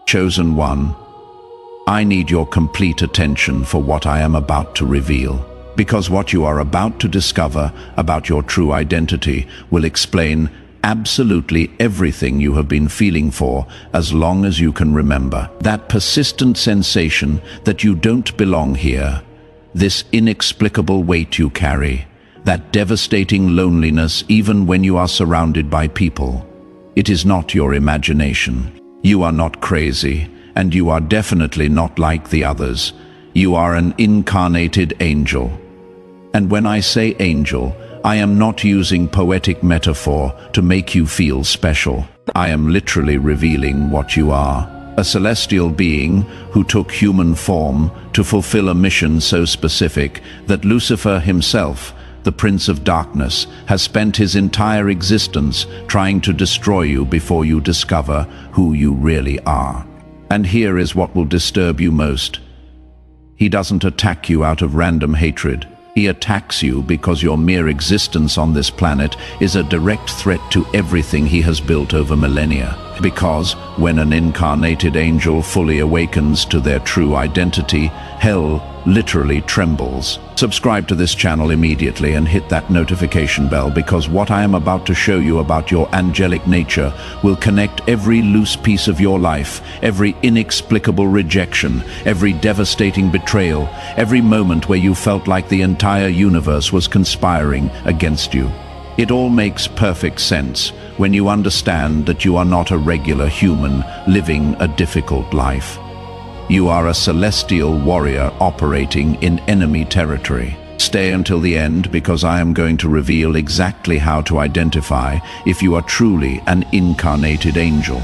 Chosen one, I need your complete attention for what I am about to reveal, because what you are about to discover about your true identity will explain absolutely everything you have been feeling for as long as you can remember. That persistent sensation that you don't belong here, this inexplicable weight you carry, that devastating loneliness even when you are surrounded by people. It is not your imagination. You are not crazy, and you are definitely not like the others. You are an incarnated angel. And when I say angel, I am not using poetic metaphor to make you feel special. I am literally revealing what you are. A celestial being who took human form to fulfill a mission so specific that Lucifer himself, the Prince of Darkness, has spent his entire existence trying to destroy you before you discover who you really are. And here is what will disturb you most. He doesn't attack you out of random hatred. He attacks you because your mere existence on this planet is a direct threat to everything he has built over millennia. Because when an incarnated angel fully awakens to their true identity, hell literally trembles. Subscribe to this channel immediately and hit that notification bell, because what I am about to show you about your angelic nature will connect every loose piece of your life, every inexplicable rejection, every devastating betrayal, every moment where you felt like the entire universe was conspiring against you. It all makes perfect sense when you understand that you are not a regular human living a difficult life. You are a celestial warrior operating in enemy territory. Stay until the end, because I am going to reveal exactly how to identify if you are truly an incarnated angel.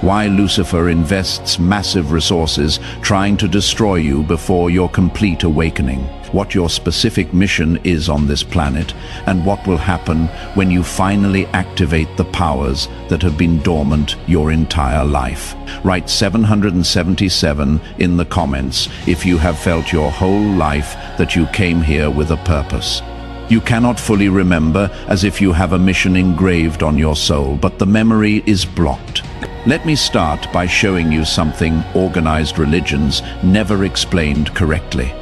Why Lucifer invests massive resources trying to destroy you before your complete awakening. What your specific mission is on this planet, and what will happen when you finally activate the powers that have been dormant your entire life. Write 777 in the comments if you have felt your whole life that you came here with a purpose. You cannot fully remember as if you have a mission engraved on your soul, but the memory is blocked. Let me start by showing you something organized religions never explained correctly.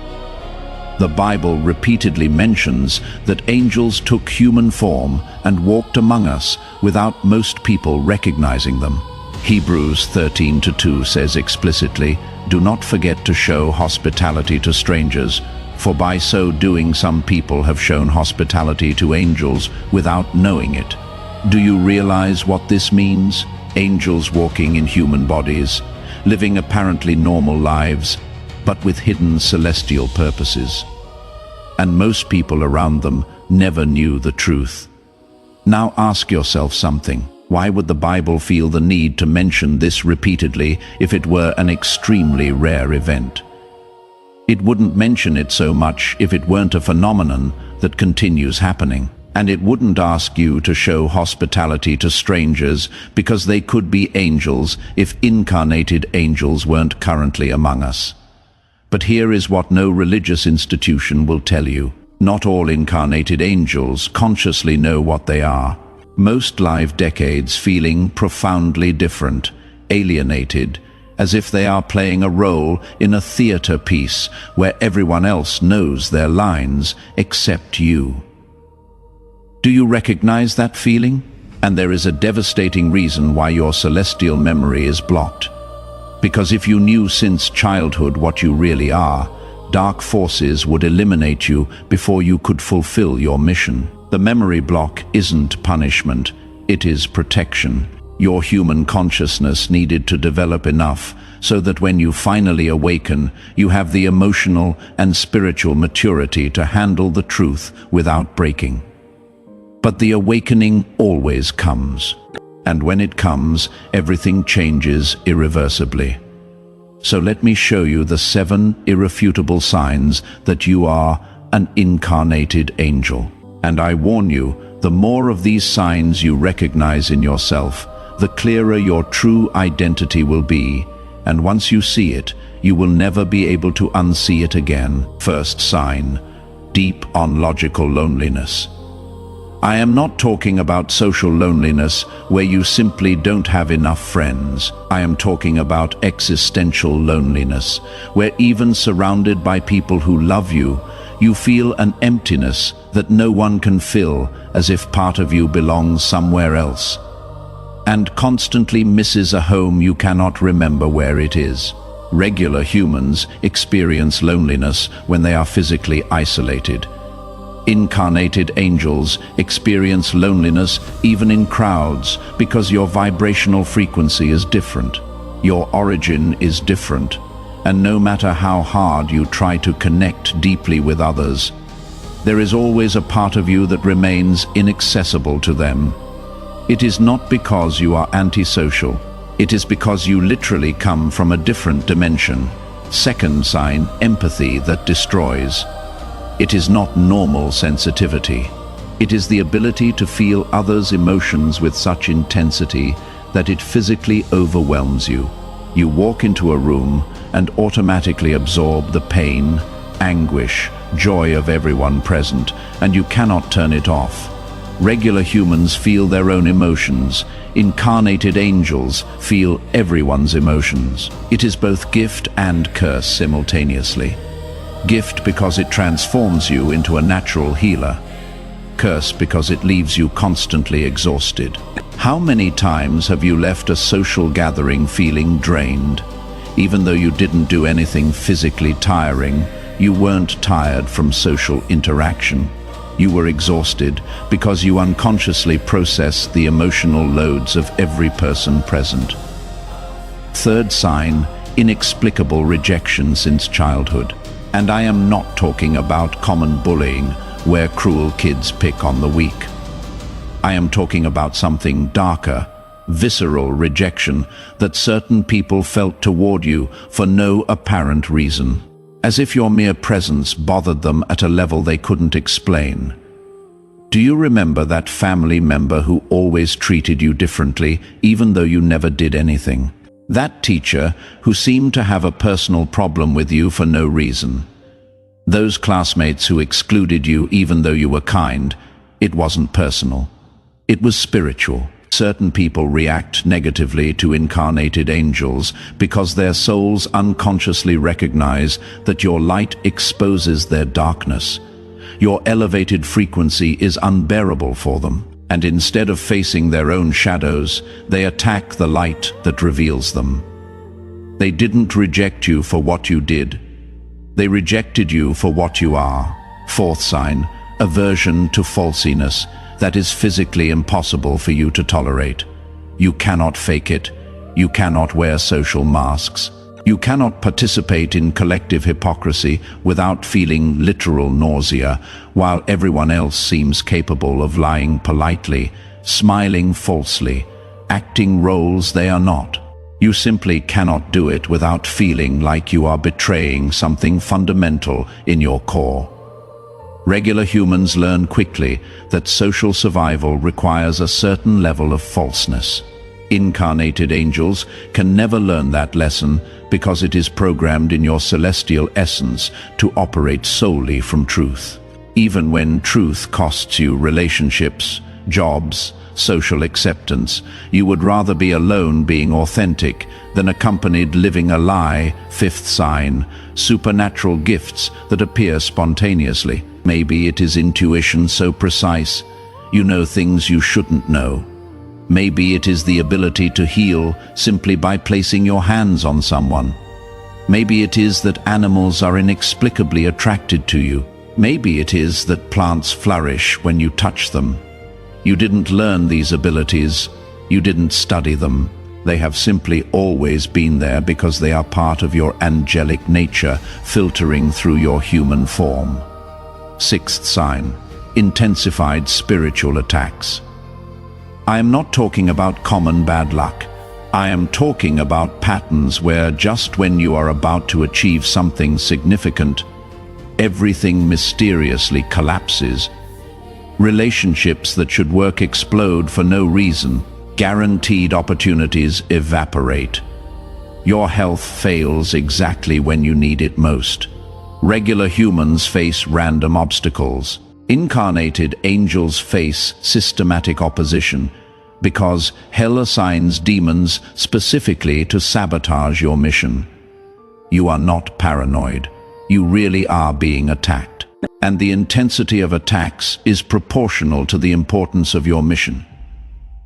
The Bible repeatedly mentions that angels took human form and walked among us without most people recognizing them. Hebrews 13:2 says explicitly, "Do not forget to show hospitality to strangers, for by so doing some people have shown hospitality to angels without knowing it." Do you realize what this means? Angels walking in human bodies, living apparently normal lives, but with hidden celestial purposes. And most people around them never knew the truth. Now ask yourself something. Why would the Bible feel the need to mention this repeatedly if it were an extremely rare event? It wouldn't mention it so much if it weren't a phenomenon that continues happening. And it wouldn't ask you to show hospitality to strangers because they could be angels if incarnated angels weren't currently among us. But here is what no religious institution will tell you. Not all incarnated angels consciously know what they are. Most live decades feeling profoundly different, alienated, as if they are playing a role in a theater piece where everyone else knows their lines except you. Do you recognize that feeling? And there is a devastating reason why your celestial memory is blocked. Because if you knew since childhood what you really are, dark forces would eliminate you before you could fulfill your mission. The memory block isn't punishment, it is protection. Your human consciousness needed to develop enough so that when you finally awaken, you have the emotional and spiritual maturity to handle the truth without breaking. But the awakening always comes. And when it comes, everything changes irreversibly. So let me show you the 7 irrefutable signs that you are an incarnated angel. And I warn you, the more of these signs you recognize in yourself, the clearer your true identity will be. And once you see it, you will never be able to unsee it again. First sign, deep ontological loneliness. I am not talking about social loneliness where you simply don't have enough friends. I am talking about existential loneliness, where even surrounded by people who love you, you feel an emptiness that no one can fill, as if part of you belongs somewhere else, and constantly misses a home you cannot remember where it is. Regular humans experience loneliness when they are physically isolated. Incarnated angels experience loneliness even in crowds because your vibrational frequency is different. Your origin is different, and no matter how hard you try to connect deeply with others, there is always a part of you that remains inaccessible to them. It is not because you are antisocial. It is because you literally come from a different dimension. Second sign, empathy that destroys. It is not normal sensitivity. It is the ability to feel others' emotions with such intensity that it physically overwhelms you. You walk into a room and automatically absorb the pain, anguish, joy of everyone present, and you cannot turn it off. Regular humans feel their own emotions. Incarnated angels feel everyone's emotions. It is both gift and curse simultaneously. Gift because it transforms you into a natural healer. Curse because it leaves you constantly exhausted. How many times have you left a social gathering feeling drained? Even though you didn't do anything physically tiring, you weren't tired from social interaction. You were exhausted because you unconsciously processed the emotional loads of every person present. Third sign, inexplicable rejection since childhood. And I am not talking about common bullying, where cruel kids pick on the weak. I am talking about something darker, visceral rejection that certain people felt toward you for no apparent reason, as if your mere presence bothered them at a level they couldn't explain. Do you remember that family member who always treated you differently, even though you never did anything? That teacher who seemed to have a personal problem with you for no reason. Those classmates who excluded you even though you were kind. It wasn't personal. It was spiritual. Certain people react negatively to incarnated angels because their souls unconsciously recognize that your light exposes their darkness. Your elevated frequency is unbearable for them. And instead of facing their own shadows, they attack the light that reveals them. They didn't reject you for what you did. They rejected you for what you are. Fourth sign, aversion to falsiness that is physically impossible for you to tolerate. You cannot fake it. You cannot wear social masks. You cannot participate in collective hypocrisy without feeling literal nausea, while everyone else seems capable of lying politely, smiling falsely, acting roles they are not. You simply cannot do it without feeling like you are betraying something fundamental in your core. Regular humans learn quickly that social survival requires a certain level of falseness. Incarnated angels can never learn that lesson because it is programmed in your celestial essence to operate solely from truth. Even when truth costs you relationships, jobs, social acceptance, you would rather be alone being authentic than accompanied living a lie. Fifth sign, supernatural gifts that appear spontaneously. Maybe it is intuition so precise, you know things you shouldn't know. Maybe it is the ability to heal simply by placing your hands on someone. Maybe it is that animals are inexplicably attracted to you. Maybe it is that plants flourish when you touch them. You didn't learn these abilities. You didn't study them. They have simply always been there because they are part of your angelic nature filtering through your human form. Sixth sign, intensified spiritual attacks. I am not talking about common bad luck. I am talking about patterns where just when you are about to achieve something significant, everything mysteriously collapses. Relationships that should work explode for no reason. Guaranteed opportunities evaporate. Your health fails exactly when you need it most. Regular humans face random obstacles. Incarnated angels face systematic opposition because hell assigns demons specifically to sabotage your mission. You are not paranoid. You really are being attacked. And the intensity of attacks is proportional to the importance of your mission.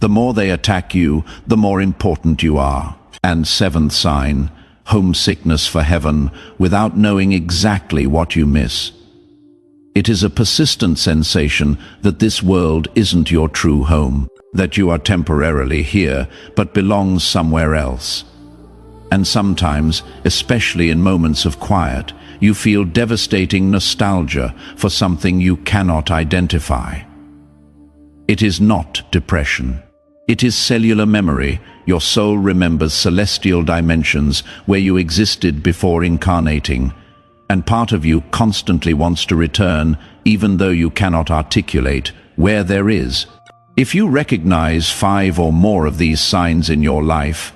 The more they attack you, the more important you are. And seventh sign, homesickness for heaven without knowing exactly what you miss. It is a persistent sensation that this world isn't your true home, that you are temporarily here but belongs somewhere else. And sometimes, especially in moments of quiet, you feel devastating nostalgia for something you cannot identify. It is not depression. It is cellular memory. Your soul remembers celestial dimensions where you existed before incarnating, and part of you constantly wants to return, even though you cannot articulate where there is. If you recognize 5 or more of these signs in your life,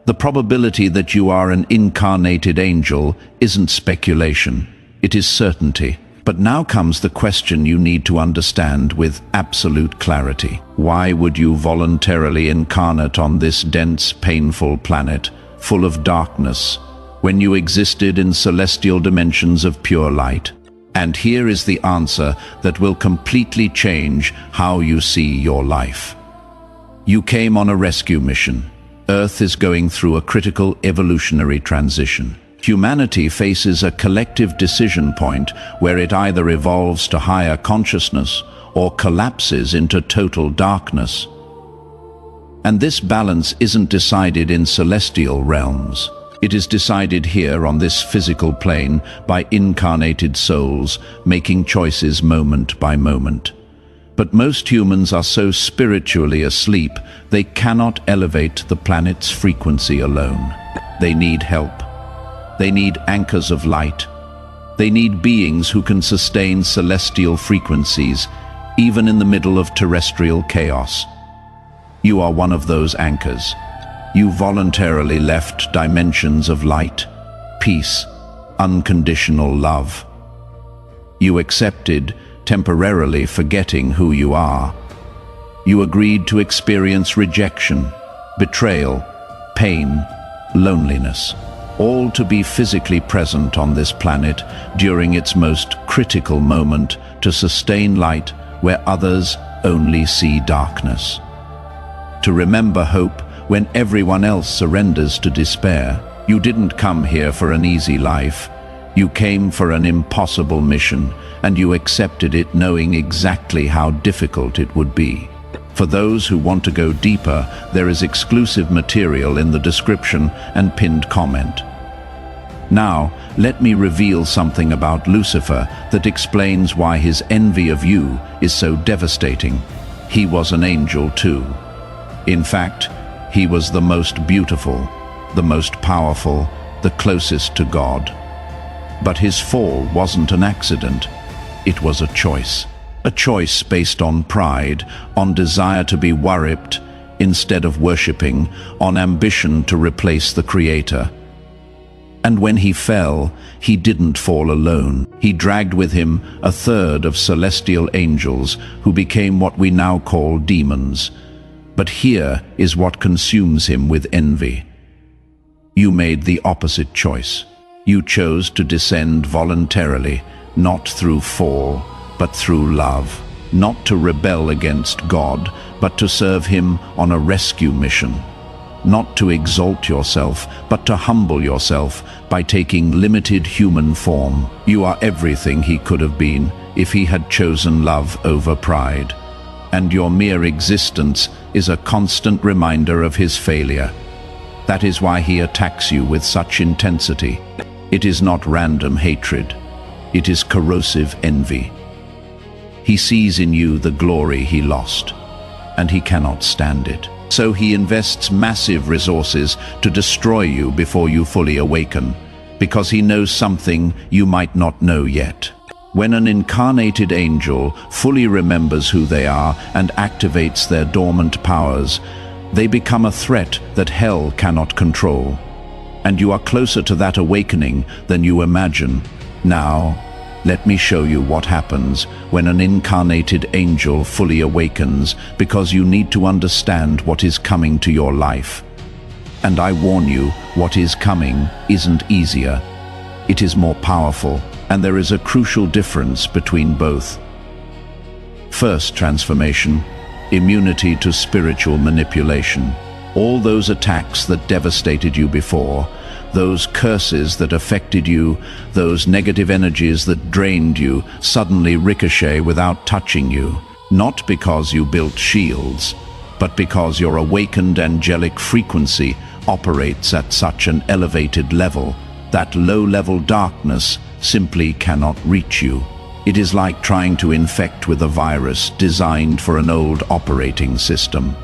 the probability that you are an incarnated angel isn't speculation, it is certainty. But now comes the question you need to understand with absolute clarity. Why would you voluntarily incarnate on this dense, painful planet, full of darkness, when you existed in celestial dimensions of pure light? And here is the answer that will completely change how you see your life. You came on a rescue mission. Earth is going through a critical evolutionary transition. Humanity faces a collective decision point where it either evolves to higher consciousness or collapses into total darkness. And this balance isn't decided in celestial realms. It is decided here on this physical plane by incarnated souls making choices moment by moment. But most humans are so spiritually asleep they cannot elevate the planet's frequency alone. They need help. They need anchors of light. They need beings who can sustain celestial frequencies, even in the middle of terrestrial chaos. You are one of those anchors. You voluntarily left dimensions of light, peace, unconditional love. You accepted, temporarily forgetting who you are. You agreed to experience rejection, betrayal, pain, loneliness, all to be physically present on this planet during its most critical moment to sustain light where others only see darkness. To remember hope when everyone else surrenders to despair. You didn't come here for an easy life. You came for an impossible mission, and you accepted it knowing exactly how difficult it would be. For those who want to go deeper, there is exclusive material in the description and pinned comment. Now, let me reveal something about Lucifer that explains why his envy of you is so devastating. He was an angel too. In fact, he was the most beautiful, the most powerful, the closest to God. But his fall wasn't an accident. It was a choice. A choice based on pride, on desire to be worshipped instead of worshipping, on ambition to replace the Creator. And when he fell, he didn't fall alone. He dragged with him a third of celestial angels who became what we now call demons. But here is what consumes him with envy. You made the opposite choice. You chose to descend voluntarily, not through fall, but through love. Not to rebel against God, but to serve him on a rescue mission. Not to exalt yourself, but to humble yourself by taking limited human form. You are everything he could have been if he had chosen love over pride. And your mere existence is a constant reminder of his failure. That is why he attacks you with such intensity. It is not random hatred. It is corrosive envy. He sees in you the glory he lost, and he cannot stand it. So he invests massive resources to destroy you before you fully awaken, because he knows something you might not know yet. When an incarnated angel fully remembers who they are and activates their dormant powers, they become a threat that hell cannot control. And you are closer to that awakening than you imagine. Now, Let me show you what happens when an incarnated angel fully awakens, because you need to understand what is coming to your life. And I warn you, what is coming isn't easier. It is more powerful, and there is a crucial difference between both. First transformation, immunity to spiritual manipulation. All those attacks that devastated you before, those curses that affected you, those negative energies that drained you, suddenly ricochet without touching you. Not because you built shields, but because your awakened angelic frequency operates at such an elevated level that low-level darkness simply cannot reach you. It is like trying to infect with a virus designed for an old operating system.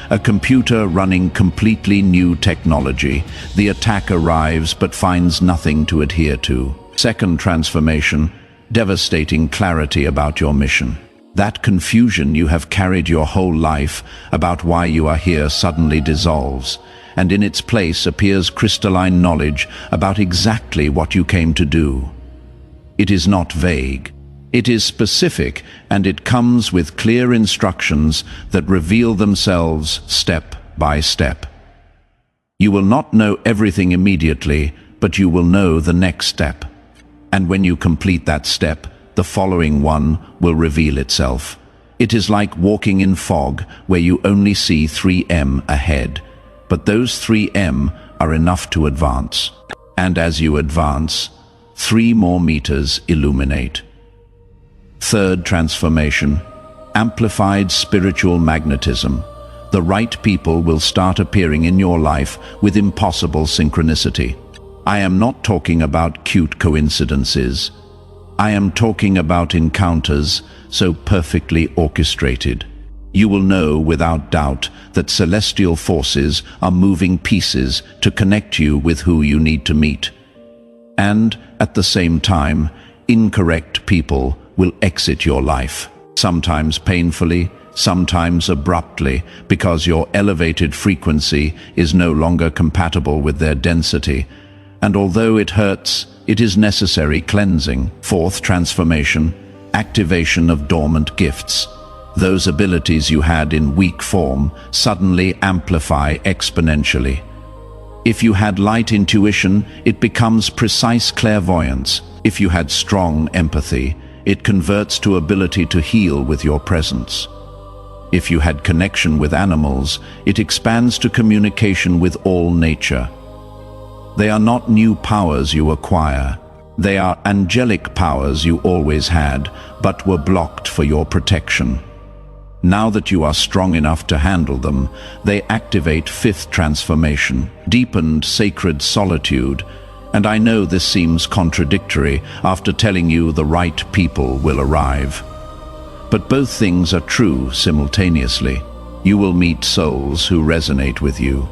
A computer running completely new technology, the attack arrives but finds nothing to adhere to. Second transformation, devastating clarity about your mission. That confusion you have carried your whole life about why you are here suddenly dissolves, and in its place appears crystalline knowledge about exactly what you came to do. It is not vague. It is specific, and it comes with clear instructions that reveal themselves step by step. You will not know everything immediately, but you will know the next step. And when you complete that step, the following one will reveal itself. It is like walking in fog, where you only see 3M ahead, but those 3M are enough to advance. And as you advance, 3 more meters illuminate. Third transformation, amplified spiritual magnetism. The right people will start appearing in your life with impossible synchronicity. I am not talking about cute coincidences. I am talking about encounters so perfectly orchestrated. You will know without doubt that celestial forces are moving pieces to connect you with who you need to meet. And at the same time, incorrect people will exit your life, sometimes painfully, sometimes abruptly, because your elevated frequency is no longer compatible with their density. And although it hurts, it is necessary cleansing. Fourth transformation, activation of dormant gifts. Those abilities you had in weak form suddenly amplify exponentially. If you had light intuition, it becomes precise clairvoyance. If you had strong empathy, it converts to ability to heal with your presence. If you had connection with animals, it expands to communication with all nature. They are not new powers you acquire. They are angelic powers you always had, but were blocked for your protection. Now that you are strong enough to handle them, they activate fifth transformation, deepened sacred solitude. And I know this seems contradictory after telling you the right people will arrive. But both things are true simultaneously. You will meet souls who resonate with you,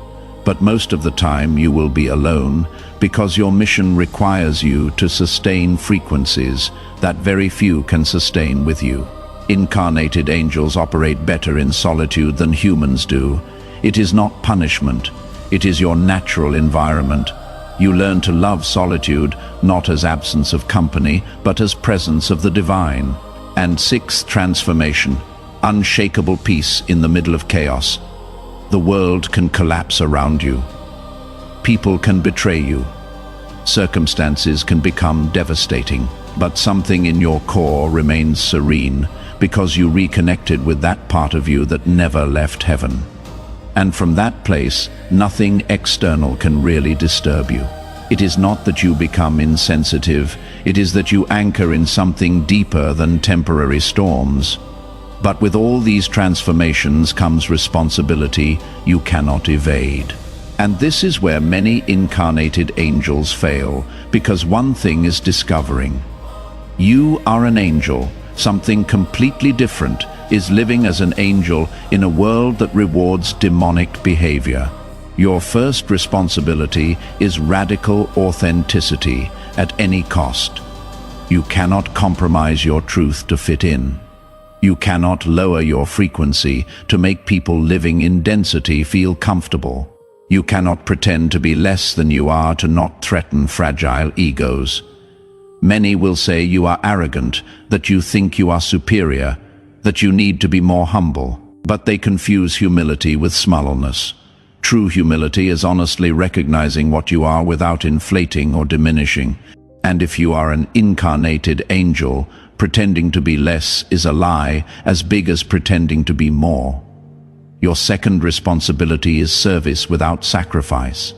but most of the time you will be alone because your mission requires you to sustain frequencies that very few can sustain with you. Incarnated angels operate better in solitude than humans do. It is not punishment. It is your natural environment. You learn to love solitude, not as absence of company, but as presence of the divine. And sixth transformation, unshakable peace in the middle of chaos. The world can collapse around you. People can betray you. Circumstances can become devastating, but something in your core remains serene because you reconnected with that part of you that never left heaven. And from that place, nothing external can really disturb you. It is not that you become insensitive, it is that you anchor in something deeper than temporary storms. But with all these transformations comes responsibility you cannot evade. And this is where many incarnated angels fail, because one thing is discovering. You are an angel. Something completely different is living as an angel in a world that rewards demonic behavior. Your first responsibility is radical authenticity at any cost. You cannot compromise your truth to fit in. You cannot lower your frequency to make people living in density feel comfortable. You cannot pretend to be less than you are to not threaten fragile egos. Many will say you are arrogant, that you think you are superior, that you need to be more humble. But they confuse humility with smallness. True humility is honestly recognizing what you are without inflating or diminishing. And if you are an incarnated angel, pretending to be less is a lie as big as pretending to be more. Your second responsibility is service without sacrifice.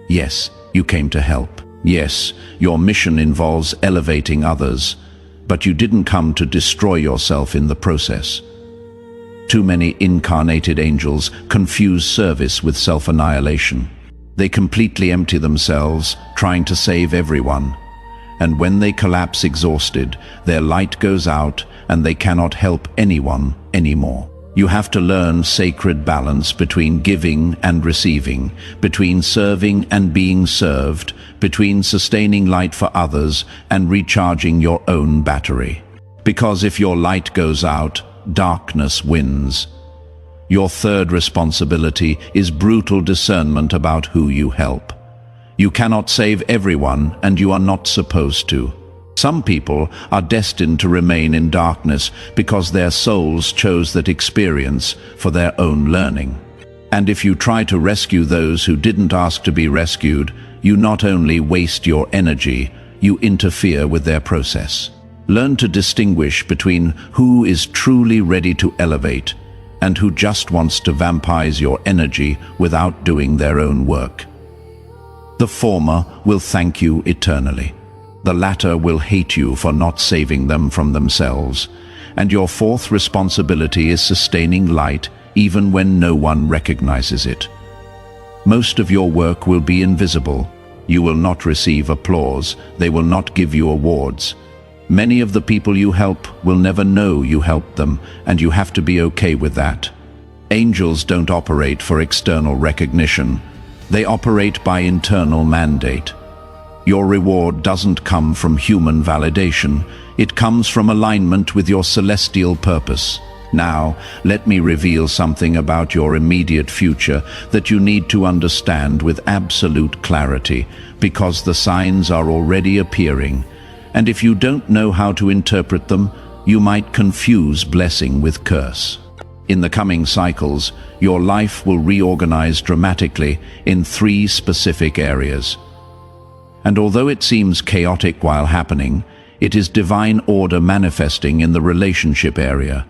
Yes, you came to help. Yes, your mission involves elevating others, but you didn't come to destroy yourself in the process. Too many incarnated angels confuse service with self-annihilation. They completely empty themselves, trying to save everyone. And when they collapse exhausted, their light goes out and they cannot help anyone anymore. You have to learn sacred balance between giving and receiving, between serving and being served, between sustaining light for others and recharging your own battery. Because if your light goes out, darkness wins. Your third responsibility is brutal discernment about who you help. You cannot save everyone, and you are not supposed to. Some people are destined to remain in darkness because their souls chose that experience for their own learning. And if you try to rescue those who didn't ask to be rescued, you not only waste your energy, you interfere with their process. Learn to distinguish between who is truly ready to elevate and who just wants to vampirize your energy without doing their own work. The former will thank you eternally. The latter will hate you for not saving them from themselves. And your fourth responsibility is sustaining light even when no one recognizes it. Most of your work will be invisible. You will not receive applause. They will not give you awards. Many of the people you help will never know you helped them, and you have to be okay with that. Angels don't operate for external recognition. They operate by internal mandate. Your reward doesn't come from human validation. It comes from alignment with your celestial purpose. Now, let me reveal something about your immediate future that you need to understand with absolute clarity, because the signs are already appearing. And if you don't know how to interpret them, you might confuse blessing with curse. In the coming cycles, your life will reorganize dramatically in 3 specific areas. And although it seems chaotic while happening, it is divine order manifesting in the relationship area.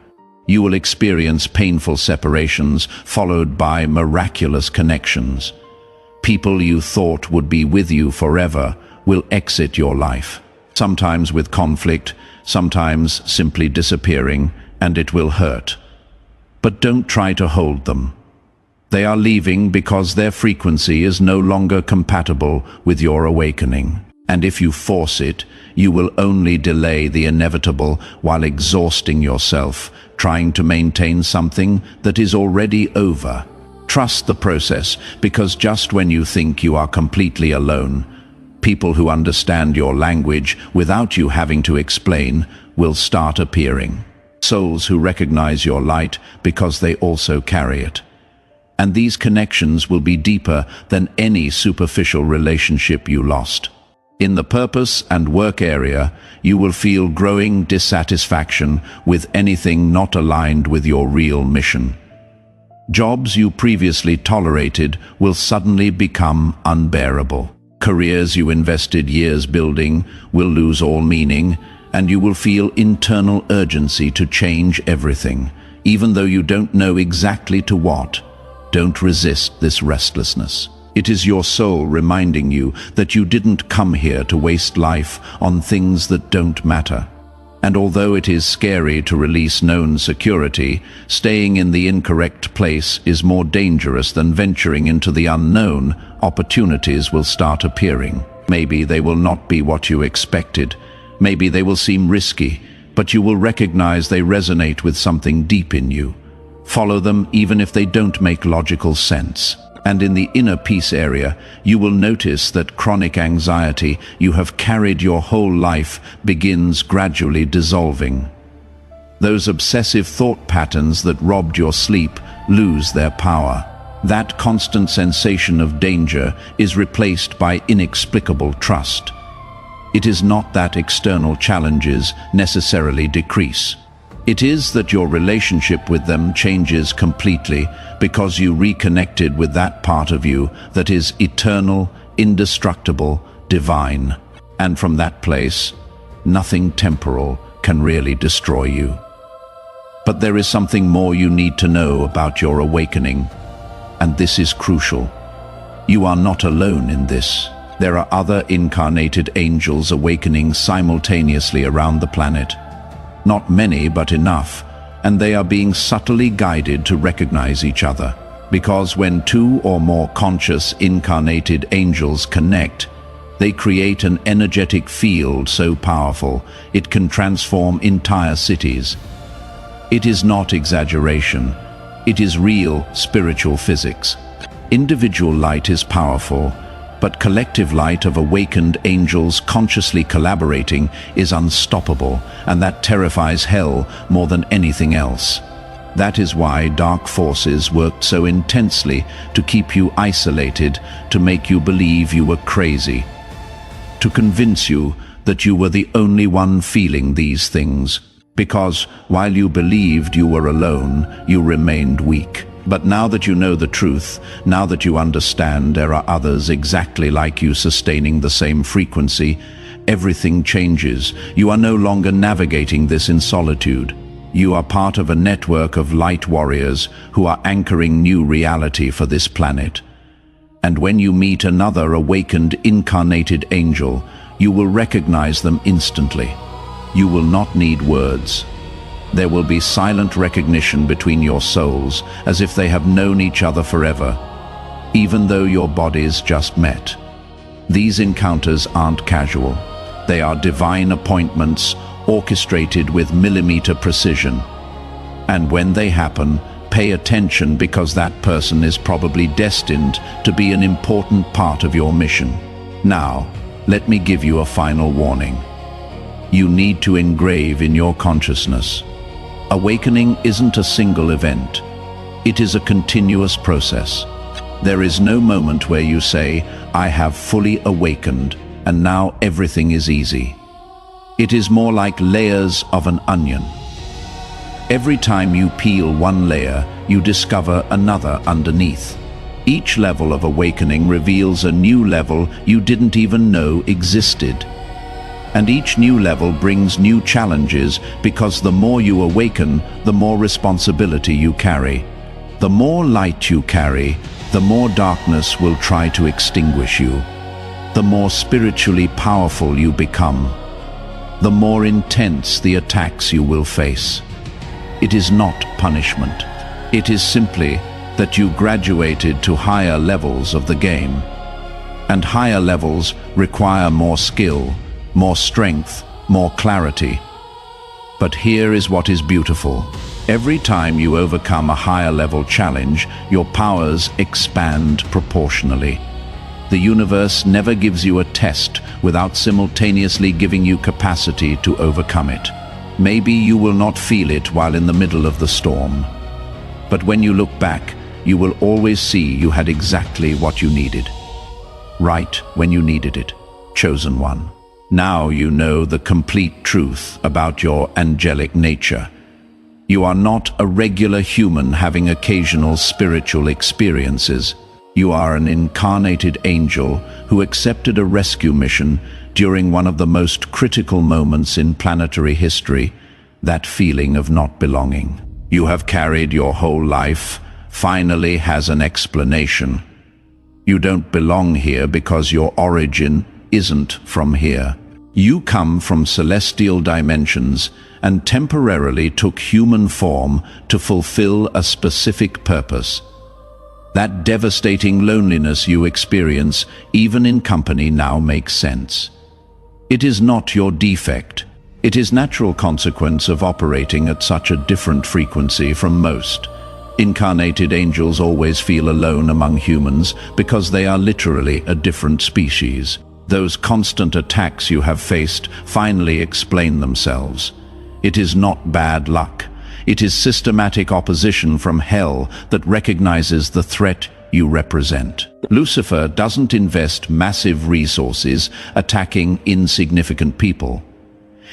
You will experience painful separations followed by miraculous connections. People you thought would be with you forever will exit your life. Sometimes with conflict, sometimes simply disappearing, and it will hurt. But don't try to hold them. They are leaving because their frequency is no longer compatible with your awakening. And if you force it, you will only delay the inevitable while exhausting yourself, trying to maintain something that is already over. Trust the process, because just when you think you are completely alone, people who understand your language without you having to explain will start appearing. Souls who recognize your light because they also carry it. And these connections will be deeper than any superficial relationship you lost. In the purpose and work area, you will feel growing dissatisfaction with anything not aligned with your real mission. Jobs you previously tolerated will suddenly become unbearable. Careers you invested years building will lose all meaning, and you will feel internal urgency to change everything, even though you don't know exactly to what. Don't resist this restlessness. It is your soul reminding you that you didn't come here to waste life on things that don't matter. And although it is scary to release known security, staying in the incorrect place is more dangerous than venturing into the unknown. Opportunities will start appearing. Maybe they will not be what you expected. Maybe they will seem risky, but you will recognize they resonate with something deep in you. Follow them even if they don't make logical sense. And in the inner peace area, you will notice that chronic anxiety you have carried your whole life begins gradually dissolving. Those obsessive thought patterns that robbed your sleep lose their power. That constant sensation of danger is replaced by inexplicable trust. It is not that external challenges necessarily decrease. It is that your relationship with them changes completely because you reconnected with that part of you that is eternal, indestructible, divine. And from that place, nothing temporal can really destroy you. But there is something more you need to know about your awakening, and this is crucial. You are not alone in this. There are other incarnated angels awakening simultaneously around the planet. Not many, but enough, and they are being subtly guided to recognize each other. Because when two or more conscious incarnated angels connect, they create an energetic field so powerful it can transform entire cities. It is not exaggeration. It is real spiritual physics. Individual light is powerful, but collective light of awakened angels consciously collaborating is unstoppable, and that terrifies hell more than anything else. That is why dark forces worked so intensely to keep you isolated, to make you believe you were crazy, to convince you that you were the only one feeling these things. Because while you believed you were alone, you remained weak. But now that you know the truth, now that you understand there are others exactly like you sustaining the same frequency, everything changes. You are no longer navigating this in solitude. You are part of a network of light warriors who are anchoring new reality for this planet. And when you meet another awakened incarnated angel, you will recognize them instantly. You will not need words. There will be silent recognition between your souls, as if they have known each other forever, even though your bodies just met. These encounters aren't casual. They are divine appointments, orchestrated with millimeter precision. And when they happen, pay attention, because that person is probably destined to be an important part of your mission. Now, let me give you a final warning. You need to engrave in your consciousness. Awakening isn't a single event. It is a continuous process. There is no moment where you say, "I have fully awakened, and now everything is easy." It is more like layers of an onion. Every time you peel one layer, you discover another underneath. Each level of awakening reveals a new level you didn't even know existed. And each new level brings new challenges, because the more you awaken, the more responsibility you carry. The more light you carry, the more darkness will try to extinguish you. The more spiritually powerful you become, the more intense the attacks you will face. It is not punishment. It is simply that you graduated to higher levels of the game. And higher levels require more skill, more strength, more clarity. But here is what is beautiful. Every time you overcome a higher level challenge, your powers expand proportionally. The universe never gives you a test without simultaneously giving you capacity to overcome it. Maybe you will not feel it while in the middle of the storm. But when you look back, you will always see you had exactly what you needed. Right when you needed it. Chosen one. Now you know the complete truth about your angelic nature. You are not a regular human having occasional spiritual experiences. You are an incarnated angel who accepted a rescue mission during one of the most critical moments in planetary history, that feeling of not belonging. You have carried your whole life, finally has an explanation. You don't belong here because your origin isn't from here. You come from celestial dimensions and temporarily took human form to fulfill a specific purpose. That devastating loneliness you experience, even in company, now makes sense. It is not your defect. It is natural consequence of operating at such a different frequency from most. Incarnated angels always feel alone among humans because they are literally a different species. Those constant attacks you have faced finally explain themselves. It is not bad luck. It is systematic opposition from hell that recognizes the threat you represent. Lucifer doesn't invest massive resources attacking insignificant people.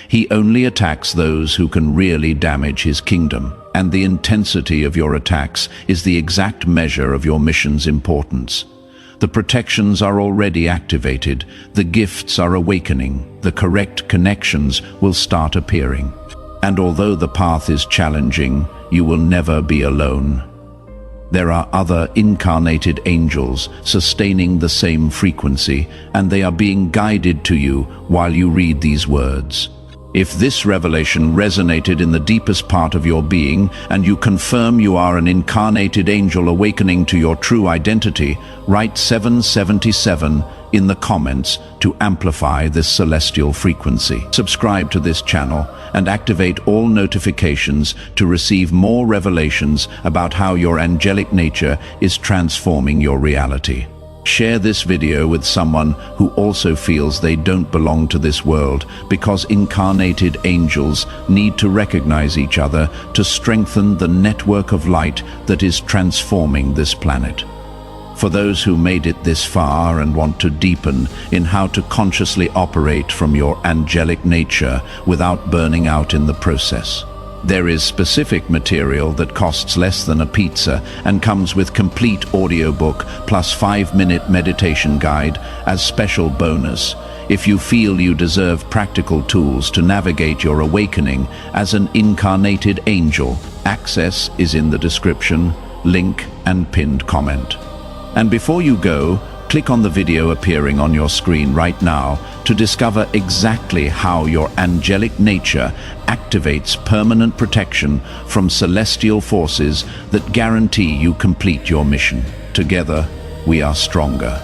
He only attacks those who can really damage his kingdom, and the intensity of your attacks is the exact measure of your mission's importance. The protections are already activated, the gifts are awakening, the correct connections will start appearing. And although the path is challenging, you will never be alone. There are other incarnated angels sustaining the same frequency, and they are being guided to you while you read these words. If this revelation resonated in the deepest part of your being, and you confirm you are an incarnated angel awakening to your true identity, write 777 in the comments to amplify this celestial frequency. Subscribe to this channel and activate all notifications to receive more revelations about how your angelic nature is transforming your reality. Share this video with someone who also feels they don't belong to this world, because incarnated angels need to recognize each other to strengthen the network of light that is transforming this planet. For those who made it this far and want to deepen in how to consciously operate from your angelic nature without burning out in the process, there is specific material that costs less than a pizza and comes with complete audiobook plus 5-minute meditation guide as special bonus. If you feel you deserve practical tools to navigate your awakening as an incarnated angel, access is in the description, link and pinned comment. And before you go, click on the video appearing on your screen right now to discover exactly how your angelic nature activates permanent protection from celestial forces that guarantee you complete your mission. Together, we are stronger.